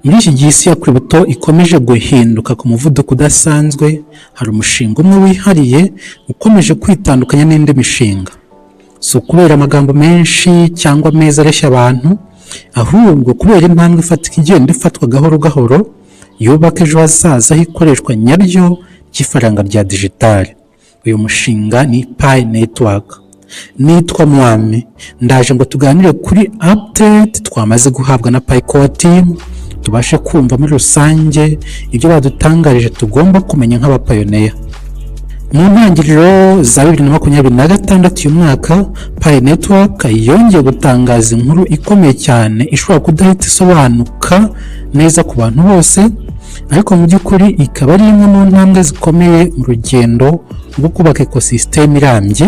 Muri iki gihe isi ya crypto ikomeje guhinduka ku muvuduko udasanzwe, hari umushinga umwe wihariye ukomeje kwitandukanya n'indi mishinga. Si ukubera amagambo menshi cyangwa meza areshya abantu, ahubwo kubera impamvu ifatika igenda ifatwa gahoro gahoro, yubaka ejo hazaza ikoreshwa nyaryo ry'ifaranga rya digitali. Uyu mushinga ni Pi Network. Nitwa Mwami, ndaje ngo tuganire kuri update twamaze guhabwa na Pi Core Team, tubashe kumva muri rusange ibyo badutangarije tugomba kumenya nk'abapioneer. Mu ntangiriro za 2026 uyu mwaka, Pi Network yongeye gutangaza inkuru ikomeye cyane ishobora kudahita isobanuka neza ku bantu bose, ariko mu by'ukuri ikaba ari imwe mu ntambwe zikomeye mu rugendo rwo kubaka ecosystem irambye,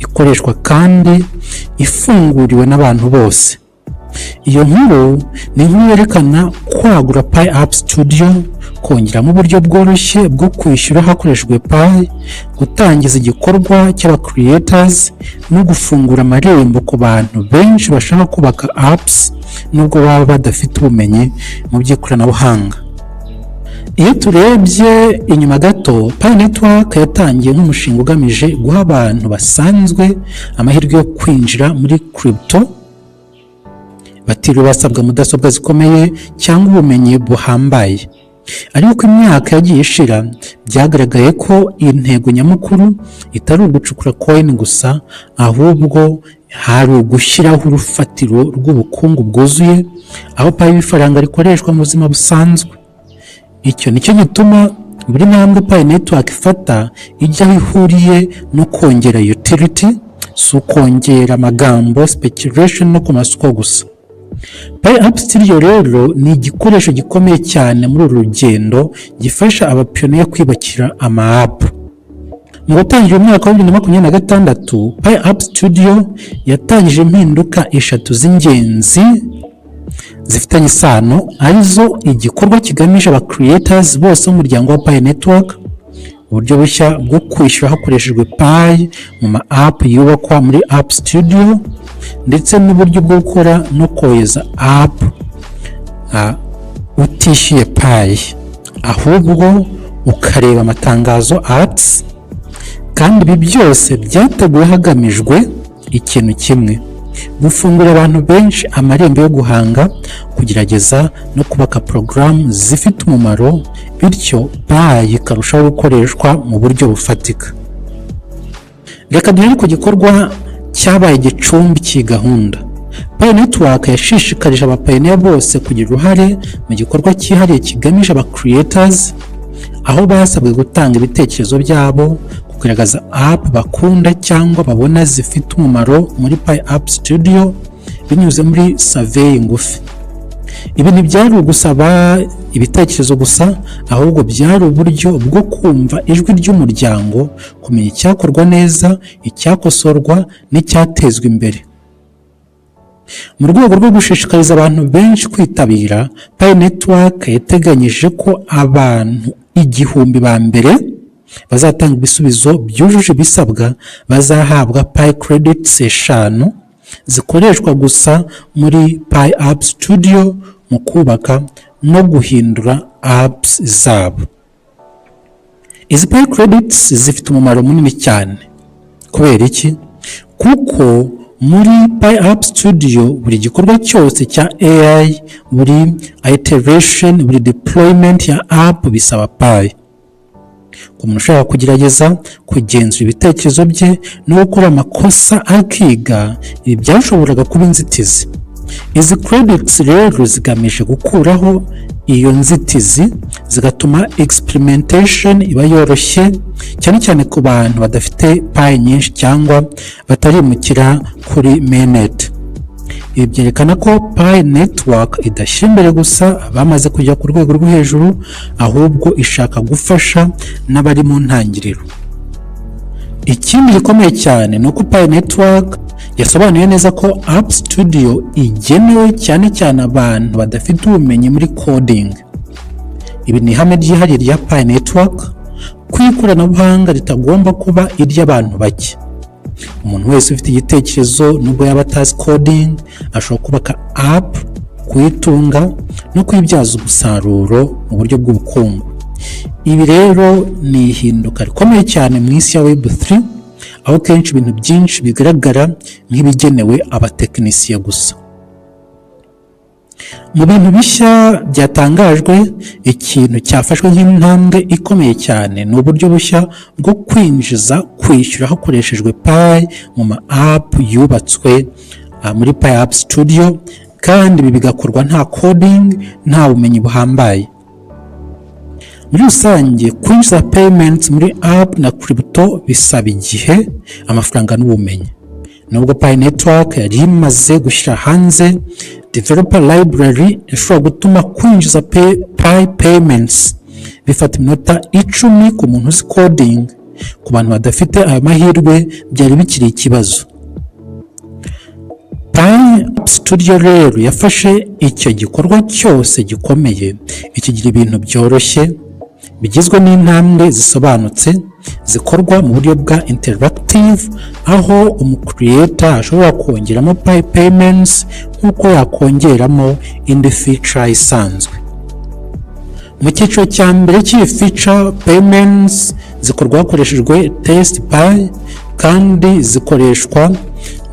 ikoreshwa kandi ifunguriwe n'abantu bose. Iyo nkuru ni inkuru yerekana kwagura Pi App Studio, kongeramo uburyo bworoshye bwo kwishyura hakoreshejwe Pi, gutangiza igikorwa cy'abacreators no gufungura amarembo ku bantu benshi bashaka kubaka apps nubwo baba badafite ubumenyi mu by'ikoranabuhanga. Iyo turebye inyuma gato, Pi Network yatangiye nk'umushinga ugamije guha abantu basanzwe amahirwe yo kwinjira muri crypto batiriwe basabwa mudasobwa zikomeye cyangwa ubumenyi buhambaye. Ariko imyaka yagiye ishira, byagaragaye ko intego nyamukuru itari ugucukura coin gusa, ahubwo hari ugushyiraho urufatiro rw'ubukungu bwuzuye, aho Pi ifaranga rikoreshwa mu buzima busanzwe. Icyo nicyo gituma buri ntambwe Pi Network ifata ijya aho ihuriye no kongera utility, si ukongera amagambo, speculation no ku masoko gusa. Pi App Studio rero ni igikoresho gikomeye cyane muri uru rugendo, gifasha abapioneer kwibakira ama-app. Mu gutangira umwaka wa 2026, Pi App Studio yatangije impinduka 3 z'ingenzi zifitanye isano, arizo igikorwa kigamije abacreators bose b'umuryango wa Pi Network, uburyo bushya bwo kwishyura hakoreshejwe Pi mu ma-app yubakwa muri App Studio, ndetse n'uburyo bwo gukora no kohereza app utishyuye Pi, ahubwo ukareba amatangazo apps. Kandi ibi byose byateguwe hagamijwe ikintu kimwe: gufungura abantu benshi amarembo yo guhanga, kugerageza no kubaka porogaramu zifite umumaro, bityo Pi ikarushaho gukoreshwa mu buryo bufatika. Reka duhere ku gikorwa cyabaye igicumbi cy'iyi gahunda. Pi Network yashishikarije abapioneer bose kugira uruhare mu gikorwa cyihariye kigamije abacreators, aho basabwe gutanga ibitekerezo byabo, kugaragaza app bakunda cyangwa babona zifite umumaro muri Pi App Studio binyuze muri survey ngufi. Ibi ntibyari ugusaba ibitekerezo gusa, ahubwo byari uburyo bwo kumva ijwi ry'umuryango, kumenya icyakorwa neza, icyakosorwa n'icyatezwa imbere. Mu rwego rwo gushishikariza abantu benshi kwitabira, Pi Network yateganyije ko abantu 1000 ba mbere bazatanga ibisubizo byujuje ibisabwa bazahabwa Pi credits 5 zikoreshwa gusa muri Pi App Studio mu kubaka no guhindura apps zabo. Izi Pi credits zifite umumaro munini cyane. Kubera iki? Kuko muri Pi App Studio buri gikorwa cyose cya AI, buri iteration, buri deployment ya app bisaba Pi. Ku muntu ushaka kugerageza kugenzura ibitekerezo bye no gukora amakosa akiga, ibi byashoboraga kuba inzitizi. Izi credits rero zigamije gukuraho iyo nzitizi, zigatuma experimentation iba yoroshye, cyane cyane ku bantu badafite Pi nyinshi cyangwa batarimukira kuri mainnet. Ibi byerekana ko Pi Network idashyira imbere gusa bamaze kujya ku rwego rwo hejuru, ahubwo ishaka gufasha n'abari mu ntangiriro. Ikindi gikomeye cyane ni uko Pi Network yasobanuye neza ko App Studio igenewe cyane cyane abantu badafite ubumenyi muri coding. Ibi ni ihame ryihariye rya Pi Network, ko ikoranabuhanga ritagomba kuba iry'abantu bake. Umuntu wese ufite igitekerezo nubwo yaba atazi coding ashobora kubaka app kuyitunga no kuyibyaza umusaruro mu buryo bw'ubukungu. Ibi rero ni ihinduka rikomeye cyane mu isi ya Web3, aho kenshi ibintu byinshi bigaragara nk'ibigenewe abatekinisiye gusa. Mu bintu bishya byatangajwe, ikintu cyafashwe nk'intambwe ikomeye cyane ni uburyo bushya bwo kwishyura hakoreshejwe Pi mu ma app yubatswe muri Pi App Studio, kandi ibi bigakorwa nta coding, nta bumenyi buhambaye. Muri rusange, kwinjiza payments muri app na crypto bisaba igihe, amafaranga n'ubumenyi. Nubwo Pi Network yari imaze gushyira hanze developer library ishobora gutuma kwinjiza Pi payments bifata iminota 10 ku muntu uzi coding, ku bantu badafite ayo mahirwe byari bikiri ikibazo. Pi App Studio rero yafashe icyo gikorwa cyose gikomeye ikigira ibintu byoroshye bigizwe n'intambwe zisobanutse zikorwa mu buryo bwa interactive, aho umcreator ashobora kongeramo Pi payments nk'uko yakongeramo indi feature isanzwe. Mu cyiciro cya mbere cy'iyi feature, payments zikorwa hakoreshejwe test Pi kandi zikoreshwa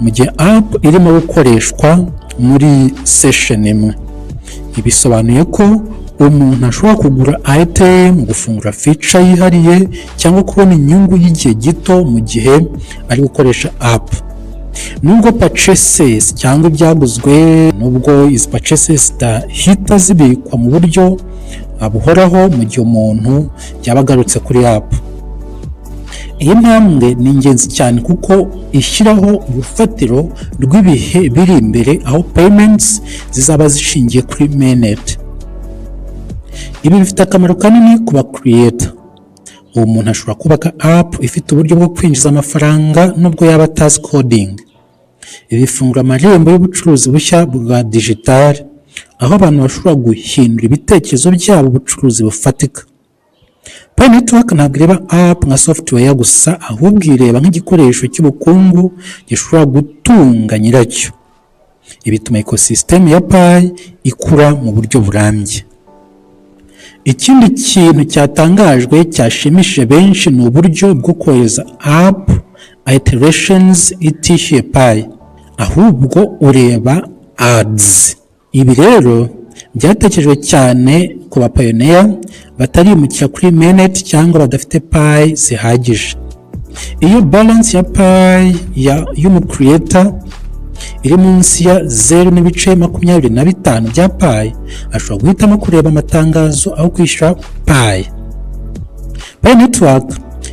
mu gihe app irimo gukoreshwa muri session imwe. Ibisobanuye ko umuntu ashobora kugura item, gufungura feature yihariye cyangwa kubona inyungu y'igihe gito mu gihe ari gukoresha app. Nubwo purchases cyangwa ibyaguzwe, nubwo izi purchases zidahita zibikwa mu buryo buhoraho mu gihe umuntu yaba agarutse kuri app. Iyi ntambwe ni ingenzi cyane kuko ishyiraho urufatiro rw'ibihe biri imbere, aho payments zizaba zishingiye kuri mainnet. Ibi bifite akamaro kanini ku ba creator. Uwo muntu ashobora kubaka app ifite uburyo bwo kwinjiza amafaranga nubwo yaba atazi coding. Ibi bifungura amarembo y'ubucuruzi bushya bwa digital, aho abantu bashobora guhindura ibitekerezo byabo ubucuruzi bufatika. Pi Network ntabwo ireba app nka software gusa, ahubwo ireba nk'igikoresho cy'ubukungu gishobora gutunga nyiracyo. Ibi bituma ecosystem ya Pi ikura mu buryo burambye. Ikindi kintu cyatangajwe cyashimishije benshi ni uburyo bwo kohereza app iterations itishyuye Pi, ahubwo ureba ads. Ibi rero byatekerejwe cyane ku bapioneer batarimukira kuri mainnet cyangwa badafite Pi zihagije. Iyo balance ya Pi y'umcreator iri munsi ya 0.25 bya Pi, ashobora guhitamo kureba amatangazo aho kwishyura Pi. Pi Network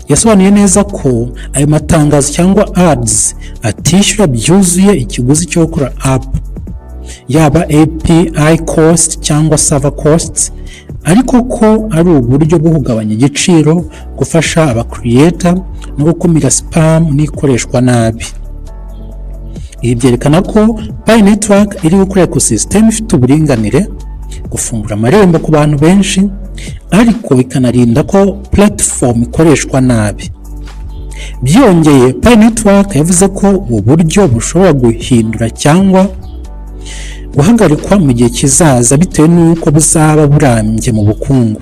yasobanuye neza ko ayo matangazo cyangwa ads atishyura byuzuye ikiguzi cyo gukora app, yaba API cost cyangwa server costs, ariko ko ari uburyo bwo kugabanya igiciro, gufasha aba creator no gukumira spam n'ikoreshwa nabi. Ibi byerekana ko Pi Network iri gukora ecosystem ifite uburinganire, gufungura amarembo ku bantu benshi, ariko ikanarinda ko platform ikoreshwa nabi. Byongeye, Pi Network yavuze ko ubu buryo bushobora guhindura cyangwa guhagarikwa mu gihe kizaza bitewe n'uko buzaba burambye mu bukungu.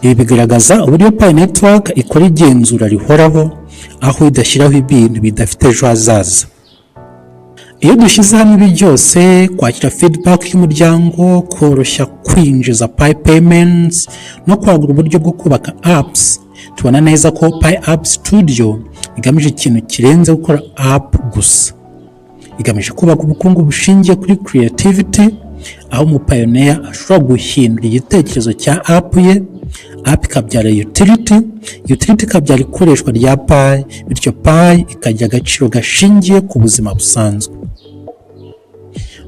Ibi bigaragaza uburyo Pi Network ikora igenzura rihoraho, aho idashyiraho ibintu bidafite ejo hazaza. Iyo dushyize hamwe ibi byose, kwakira feedback y'umuryango, koroshya kwinjiza Pi payments no kwagura uburyo bwo kubaka apps, tubona neza ko Pi App Studio igamije ikintu kirenze gukora app gusa. Igamije kubaka ubukungu bushingiye kuri creativity, aho umupioneer ashobora guhindura igitekerezo cya app ye, app ikabyara utility ikabyara ikoreshwa rya Pi, bityo Pi ikagira agaciro gashingiye ku buzima busanzwe.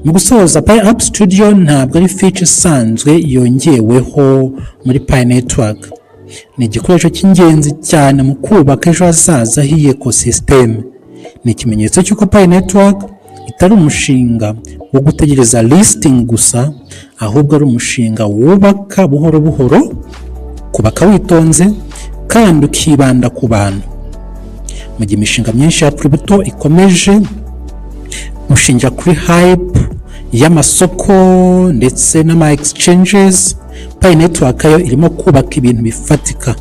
Mu gusoza, Pi App Studio ntabwo ari feature isanzwe yongeweho muri Pi Network. Ni igikoresho cy'ingenzi cyane mu kubaka ejo hazaza h'iyi ecosystem. Ni ikimenyetso cy'uko Pi Network itari umushinga wo gutegereza listing gusa, ahubwo ari umushinga wubaka buhoro buhoro, kubaka witonze kandi ukibanda ku bantu. Mu gihe imishinga myinshi ya crypto ikomeje gushingira kuri hype y'amasoko ndetse n'ama exchanges, Pi network yo irimo kubaka ibintu bifatika,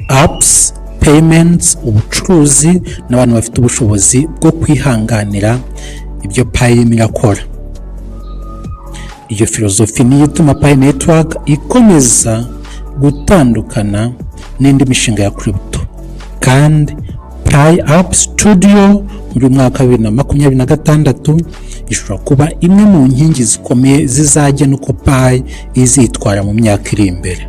apps, payments, ubucuruzi n'abantu bafite ubushobozi bwo kwihanganira ibyo Pi irimo irakora. Iyo filozofi niyo ituma Pi network ikomeza gutandukana n'indi mishinga ya crypto, kandi Pi App Studio muri mwaka 2026 ishobora kuba imwe mu nkingi zikomeye zizajya nuko Pi izitwara mu myaka iri imbere.